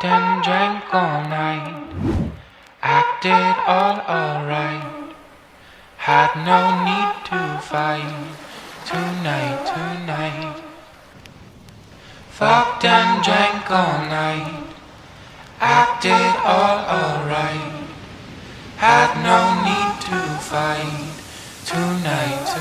Fucked and drank all night, acted all alright. Had no need to fight tonight. Fucked and drank all night, acted all alright. Had no need to fight tonight.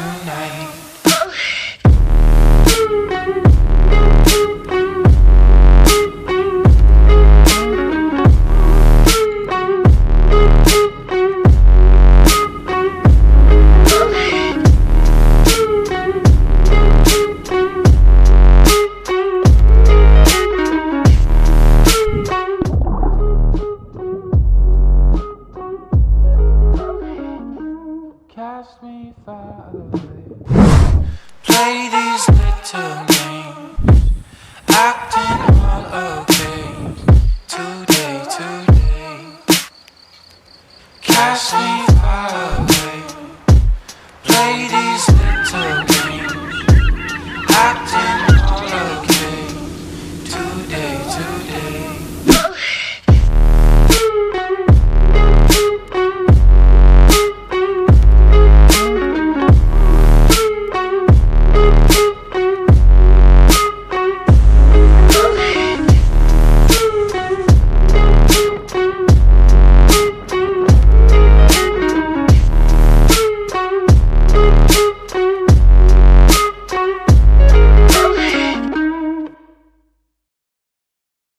Cast me far away. Play these little games, acting all okay. Today. Cast me